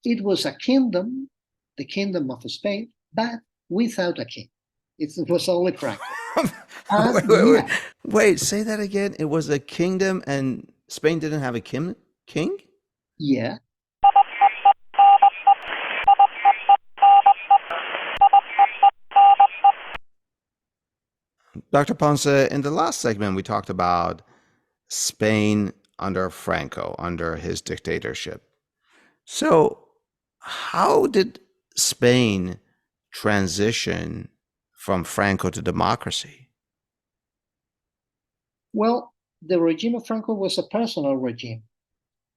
It was a kingdom, the kingdom of Spain, but without a king. It was only Franco. wait, And wait, wait. yeah, Wait, say that again. It was a kingdom and Spain didn't have a king? yeah. Dr. Ponce, in the last segment, we talked about Spain under Franco, under his dictatorship. So, how did Spain transition from Franco to democracy? Well, the regime of Franco was a personal regime.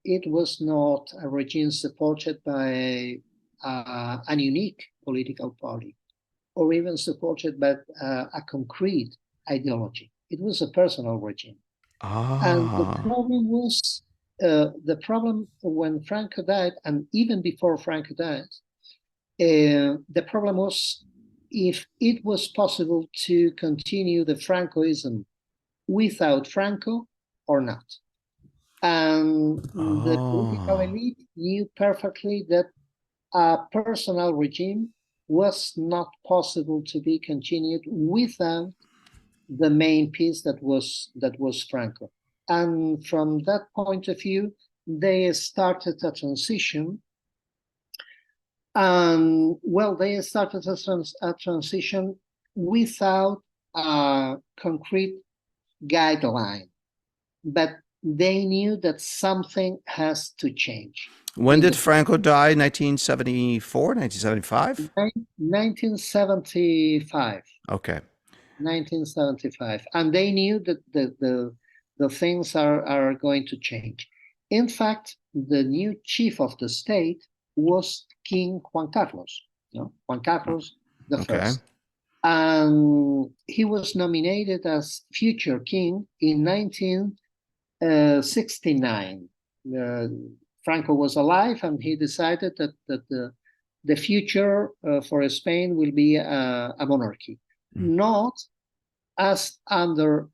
It was not a regime supported by an unique political party or even supported by a concrete ideology. It was a personal regime. And Ah, the problem when Franco died, and even before Franco died, the problem was if it was possible to continue the Francoism without Franco or not. And the political oh, elite knew perfectly that a personal regime was not possible to be continued without the main piece that was Franco. And from that point of view, they started a transition. And well, they started a transition without a concrete guideline, but they knew that something has to change when in did the Franco die? 1974, 1975? 1975. Okay. 1975, and they knew that the things are going to change. In fact, the new chief of the state was King Juan Carlos, Juan Carlos the Okay. First, and he was nominated as future king in 1969. Franco was alive, and he decided that the future for Spain will be a monarchy, Mm. not as under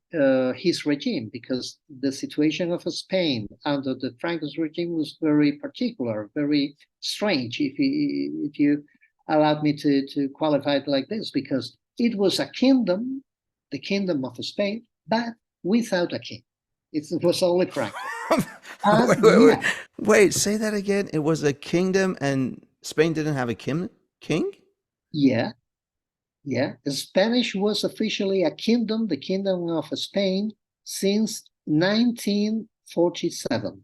his regime, because the situation of Spain under the Franco's regime was very particular, very strange, if you allowed me to qualify it like this, because it was a kingdom, the kingdom of Spain, but without a king. It was only Franco. And Wait. yeah, Wait, say that again. It was a kingdom and Spain didn't have a king? yeah, yeah. Spanish was officially a kingdom, the kingdom of Spain, since 1947.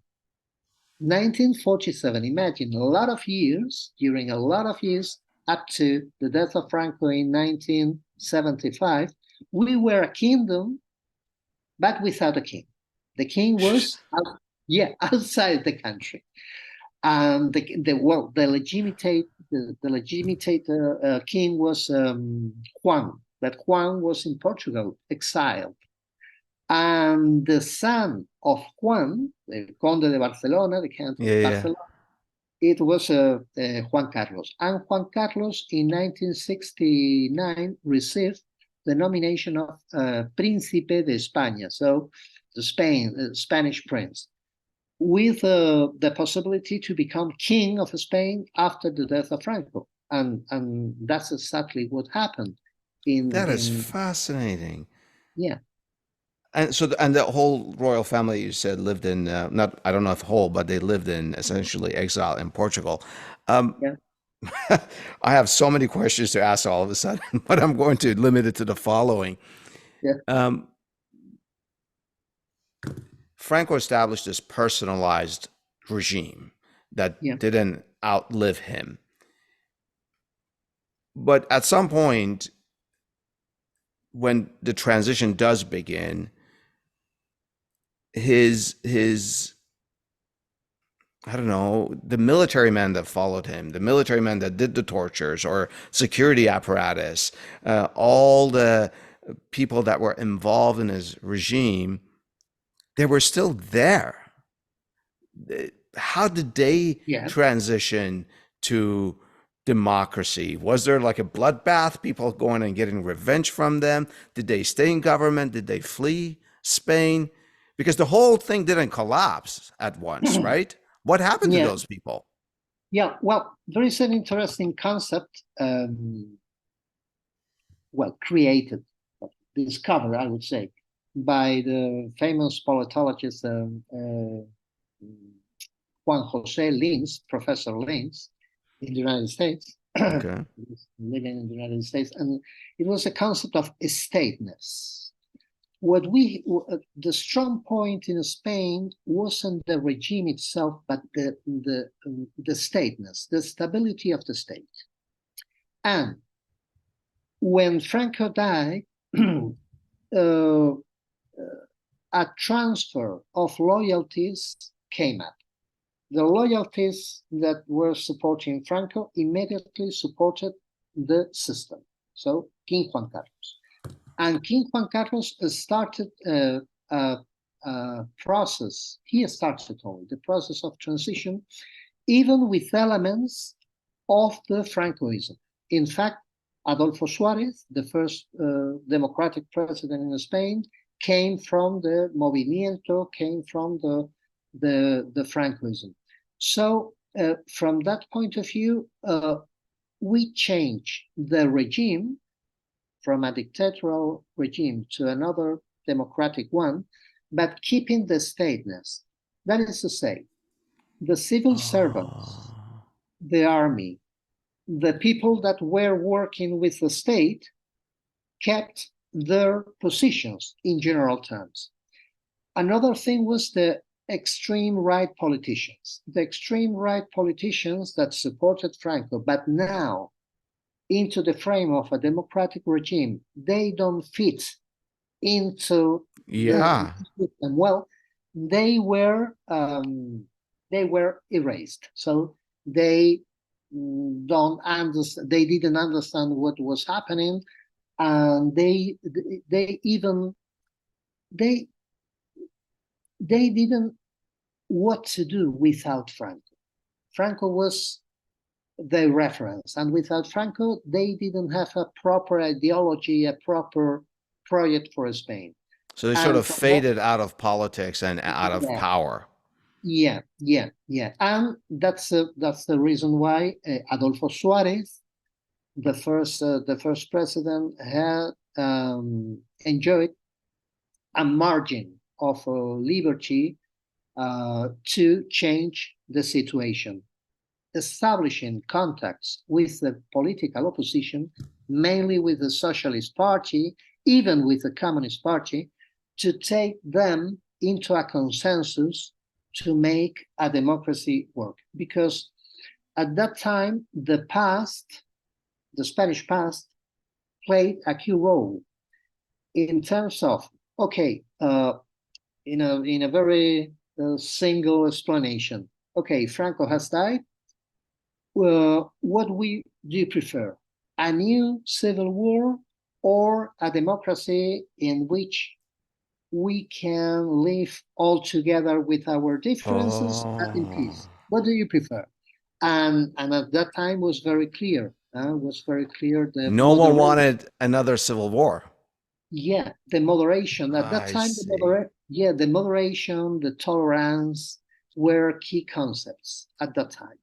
1947, imagine a lot of years, during a lot of years, up to the death of Franco in 1975, we were a kingdom, but without a king. The king was, yeah, outside the country. And the legitimate king was Juan, but Juan was in Portugal, exiled. And the son of Juan, the Conde de Barcelona, the Count of Yeah, yeah. Barcelona, it was Juan Carlos. And Juan Carlos in 1969 received the nomination of Príncipe de España, so the Spanish prince, with the possibility to become king of Spain after the death of Franco. And that's exactly what happened That is in fascinating. yeah, And so, and the whole royal family you said lived in not I don't know if whole, but they lived in essentially exile in Portugal. Um, yeah, I have so many questions to ask all of a sudden, but I'm going to limit it to the following. yeah, Um, Franco established this personalized regime yeah, that didn't outlive him. But at some point, when the transition does begin, his I don't know, the military men that followed him, the military men that did the tortures or security apparatus, all the people that were involved in his regime, they were still there. How did they yeah. transition to democracy? Was there like a bloodbath, people going and getting revenge from them? Did they stay in government? Did they flee Spain? Because the whole thing didn't collapse at once, right? What happened to Yeah, those people? Yeah, well, there is an interesting concept, well, created, discovered, I would say, by the famous politologist Juan Jose Lins, Professor Lins, in the United States, Okay. living in the United States, and it was a concept of stateness. The strong point in Spain wasn't the regime itself, but the stateness, the stability of the state. And when Franco died, uh, a transfer of loyalties came up. The loyalties that were supporting Franco immediately supported the system. So King Juan Carlos. And King Juan Carlos started a process, he started only the process of transition, even with elements of the Francoism. In fact, Adolfo Suarez, the first democratic president in Spain, came from the movimiento, came from the Francoism. So from that point of view, we change the regime from a dictatorial regime to another democratic one, but keeping the stateness. That is to say, the civil servants, Oh. the army, the people that were working with the state kept their positions in general terms. Another thing was the extreme right politicians. The extreme right politicians that supported Franco, but now into the frame of a democratic regime, they don't fit into the Yeah. system. Well, they were erased. So they don't understand. They didn't understand what was happening, and they even they they didn't what to do without Franco. Franco was the reference, and without Franco, they didn't have a proper ideology, a proper project for Spain. So they sort And of from that, faded out of politics and out of yeah, power. yeah, and that's the reason why Adolfo Suarez, the first president, had enjoyed a margin of liberty to change the situation, establishing contacts with the political opposition, mainly with the Socialist Party, even with the Communist Party, to take them into a consensus to make a democracy work. Because at that time, the past, the Spanish past, played a key role in terms of, okay, in a very single explanation. Okay, Franco has died. What do you prefer? A new civil war or a democracy in which we can live all together with our differences and in Oh. peace? What do you prefer? And at that time was very clear. Was very clear the No one moderation. wanted another civil war. Yeah, the moderation at that I time. see. The moderation, the tolerance were key concepts at that time,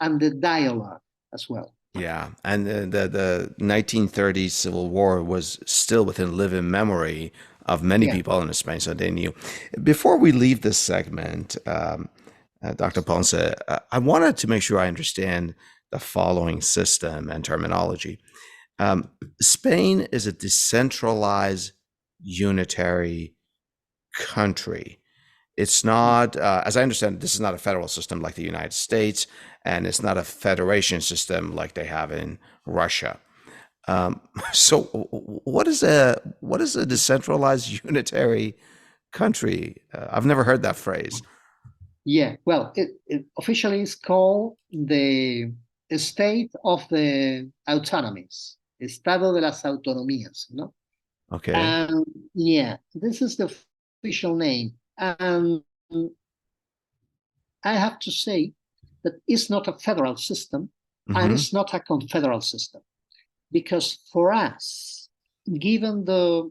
and the dialogue as well. Yeah, and the 1930s Civil War was still within living memory of many Yeah. people in Spain, so they knew. Before we leave this segment, Dr. Ponce, I wanted to make sure I understand the following system and terminology. Spain is a decentralized unitary country. It's not, as I understand it, this is not a federal system like the United States, and it's not a federation system like they have in Russia. Um, so, what is a decentralized unitary country? I've never heard that phrase. Yeah, well, it officially is called the State of the Autonomies, Estado de las Autonomías, no? Okay. And yeah, this is the official name. And I have to say that it's not a federal system and Hmm. it's not a confederal system. Because for us, given the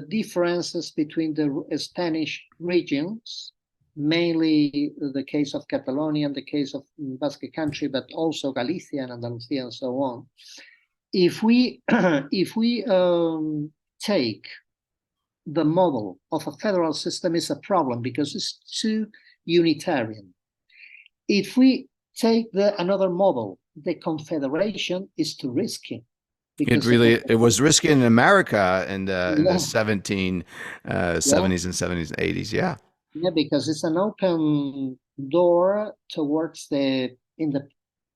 differences between the Spanish regions, mainly the case of Catalonia and the case of Basque Country, but also Galicia and Andalusia and so on. If we take the model of a federal system, is a problem because it's too unitarian. If we take another model, the confederation is too risky. It was risky in America in the Yeah. 1770s and 70s and 80s. Yeah. Yeah, because it's an open door towards the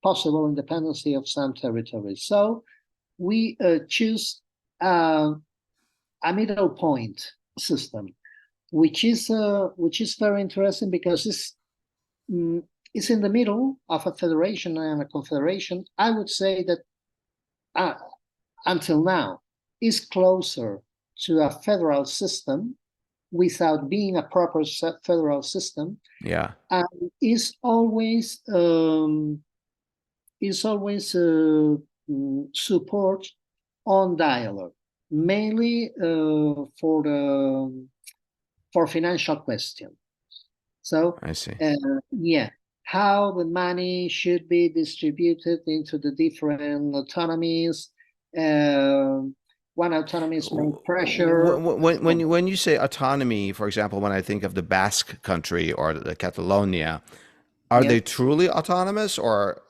possible independency of some territories. So we choose a middle point system, which is very interesting because it's in the middle of a federation and a confederation. I would say that until now is closer to a federal system without being a proper federal system. Yeah. And is always support on dialogue, mainly for financial questions. So I see. Yeah, how the money should be distributed into the different autonomies. One autonomy is made pressure. When you say autonomy, for example, when I think of the Basque country or the Catalonia, are they truly autonomous, or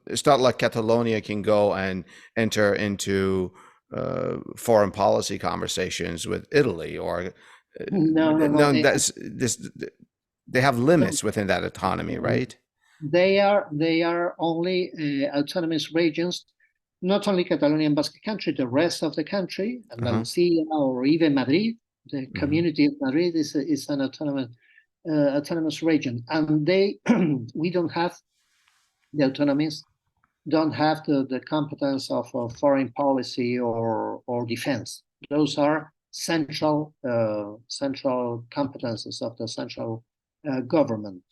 it's not like Catalonia can go and enter into foreign policy conversations with Italy, or No. That's this. They have limits within that autonomy, right? They are only autonomous regions. Not only Catalonia and Basque Country, the rest of the country, Andalusia or even Madrid, the community of Madrid is an autonomous region, and we don't have the autonomies, don't have the competence of foreign policy or defense. Those are central competences of the central government.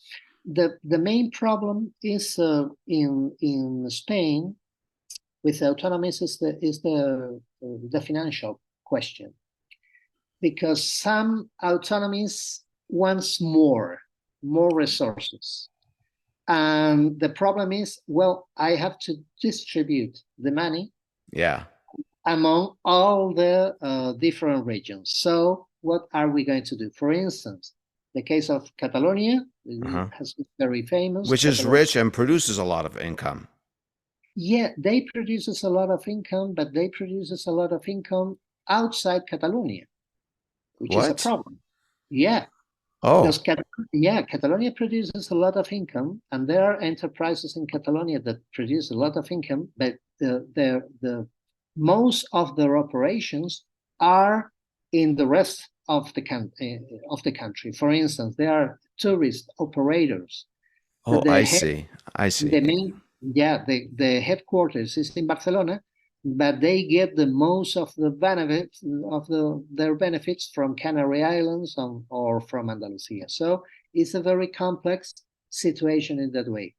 The main problem is in Spain with autonomies is the financial question, because some autonomies wants more resources, and the problem is, well, I have to distribute the money, among all the different regions. So what are we going to do? For instance, the case of Catalonia has been very famous, which is rich and produces a lot of income. Yeah, they produces a lot of income, but they produces a lot of income outside Catalonia, which is a problem. Yeah. Oh. Because Catalonia produces a lot of income, and there are enterprises in Catalonia that produce a lot of income, but the most of their operations are in the rest of the country. For instance, there are tourist operators. Oh, I see. The main, the headquarters is in Barcelona, but they get the most of the benefits of their benefits from Canary Islands or from Andalusia. So it's a very complex situation in that way.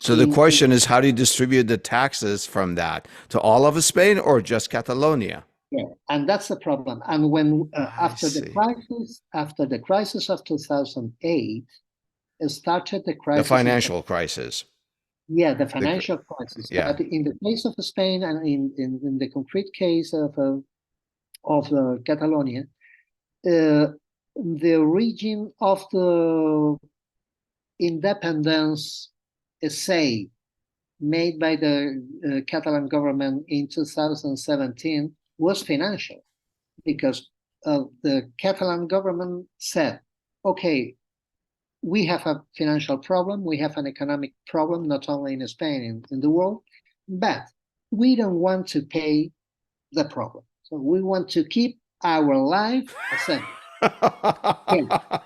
So the question is, how do you distribute the taxes from that to all of Spain or just Catalonia? Yeah, and that's the problem. And when after the crisis of 2008, it started the crisis. The financial crisis. Yeah, the financial crisis. Yeah. But in the case of Spain and in the concrete case of Catalonia, the region of the independence essay made by the Catalan government in 2017 was financial, because the Catalan government said, okay, we have a financial problem, we have an economic problem, not only in Spain, in the world, but we don't want to pay the problem. So we want to keep our life ascending.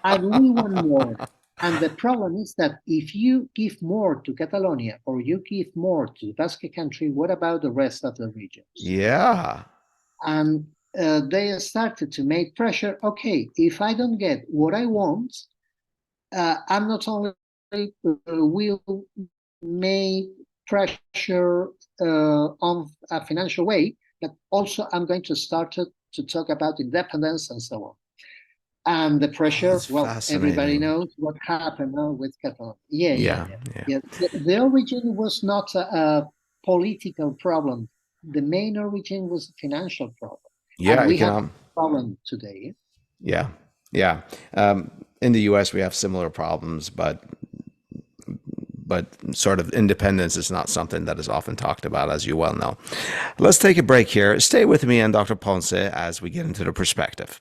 And we want more. And the problem is that if you give more to Catalonia or you give more to the Basque Country, what about the rest of the regions? Yeah. And they started to make pressure. Okay, if I don't get what I want, I'm not only will make pressure on a financial way, but also I'm going to start to talk about independence and so on. And the Oh, pressure, that's well, everybody fascinating. knows what happened with Catalonia. Yeah, yeah, Yeah, yeah. yeah, Yeah. The origin was not a political problem. The main origin was a financial problem. yeah. And we have a problem today. Yeah, yeah. In the U.S., we have similar problems, but sort of independence is not something that is often talked about, as you well know. Let's take a break here. Stay with me and Dr. Ponce as we get into the perspective.